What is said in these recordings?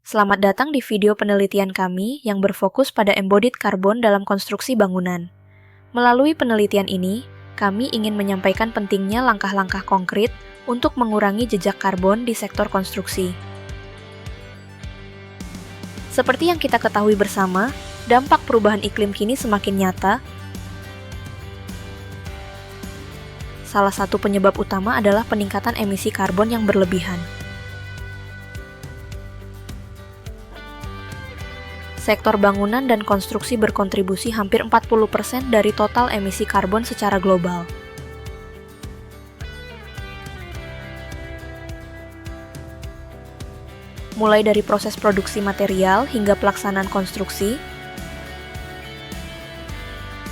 Selamat datang di video penelitian kami yang berfokus pada embodied carbon dalam konstruksi bangunan. Melalui penelitian ini, kami ingin menyampaikan pentingnya langkah-langkah konkret untuk mengurangi jejak karbon di sektor konstruksi. Seperti yang kita ketahui bersama, dampak perubahan iklim kini semakin nyata. Salah satu penyebab utama adalah peningkatan emisi karbon yang berlebihan. Sektor bangunan dan konstruksi berkontribusi hampir 40% dari total emisi karbon secara global. Mulai dari proses produksi material hingga pelaksanaan konstruksi,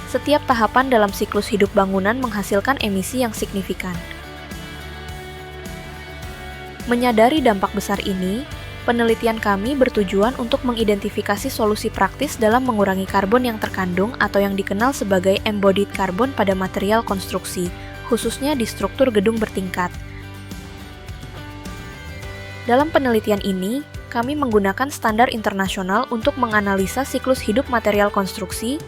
setiap tahapan dalam siklus hidup bangunan menghasilkan emisi yang signifikan. Menyadari dampak besar ini, penelitian kami bertujuan untuk mengidentifikasi solusi praktis dalam mengurangi karbon yang terkandung atau yang dikenal sebagai embodied carbon pada material konstruksi, khususnya di struktur gedung bertingkat. Dalam penelitian ini, kami menggunakan standar internasional untuk menganalisa siklus hidup material konstruksi.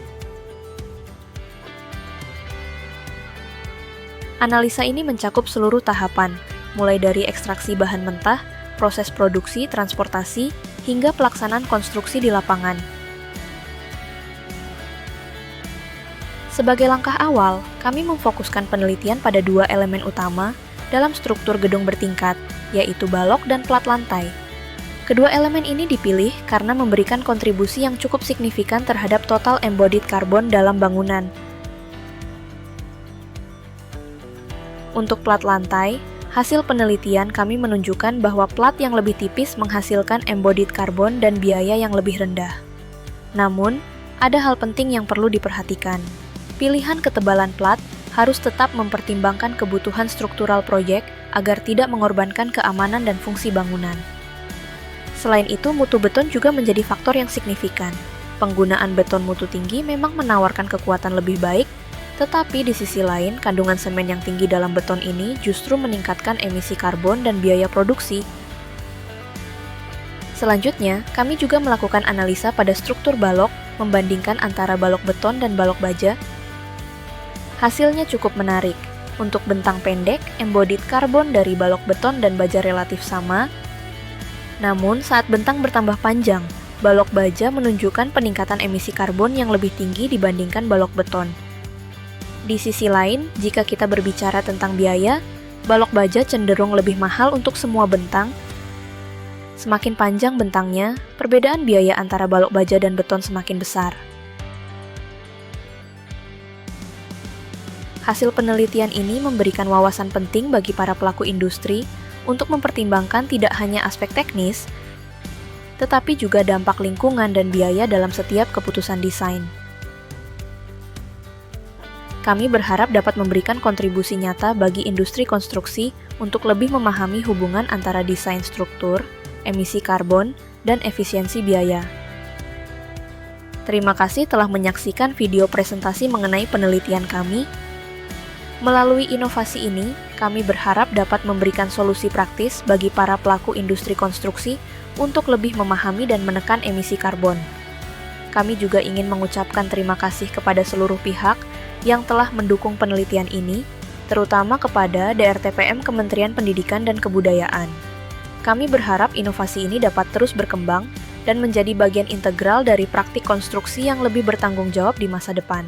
Analisa ini mencakup seluruh tahapan, mulai dari ekstraksi bahan mentah, proses produksi, transportasi, hingga pelaksanaan konstruksi di lapangan. Sebagai langkah awal, kami memfokuskan penelitian pada dua elemen utama dalam struktur gedung bertingkat, yaitu balok dan plat lantai. Kedua elemen ini dipilih karena memberikan kontribusi yang cukup signifikan terhadap total embodied carbon dalam bangunan. Untuk plat lantai, hasil penelitian kami menunjukkan bahwa plat yang lebih tipis menghasilkan embodied carbon dan biaya yang lebih rendah. Namun, ada hal penting yang perlu diperhatikan. Pilihan ketebalan plat harus tetap mempertimbangkan kebutuhan struktural proyek agar tidak mengorbankan keamanan dan fungsi bangunan. Selain itu, mutu beton juga menjadi faktor yang signifikan. Penggunaan beton mutu tinggi memang menawarkan kekuatan lebih baik, tetapi di sisi lain, kandungan semen yang tinggi dalam beton ini justru meningkatkan emisi karbon dan biaya produksi. Selanjutnya, kami juga melakukan analisa pada struktur balok, membandingkan antara balok beton dan balok baja. Hasilnya cukup menarik. Untuk bentang pendek, embodied karbon dari balok beton dan baja relatif sama. Namun, saat bentang bertambah panjang, balok baja menunjukkan peningkatan emisi karbon yang lebih tinggi dibandingkan balok beton. Di sisi lain, jika kita berbicara tentang biaya, balok baja cenderung lebih mahal untuk semua bentang. Semakin panjang bentangnya, perbedaan biaya antara balok baja dan beton semakin besar. Hasil penelitian ini memberikan wawasan penting bagi para pelaku industri untuk mempertimbangkan tidak hanya aspek teknis, tetapi juga dampak lingkungan dan biaya dalam setiap keputusan desain. Kami berharap dapat memberikan kontribusi nyata bagi industri konstruksi untuk lebih memahami hubungan antara desain struktur, emisi karbon, dan efisiensi biaya. Terima kasih telah menyaksikan video presentasi mengenai penelitian kami. Melalui inovasi ini, kami berharap dapat memberikan solusi praktis bagi para pelaku industri konstruksi untuk lebih memahami dan menekan emisi karbon. Kami juga ingin mengucapkan terima kasih kepada seluruh pihak yang telah mendukung penelitian ini, terutama kepada DRTPM Kementerian Pendidikan dan Kebudayaan. Kami berharap inovasi ini dapat terus berkembang dan menjadi bagian integral dari praktik konstruksi yang lebih bertanggung jawab di masa depan.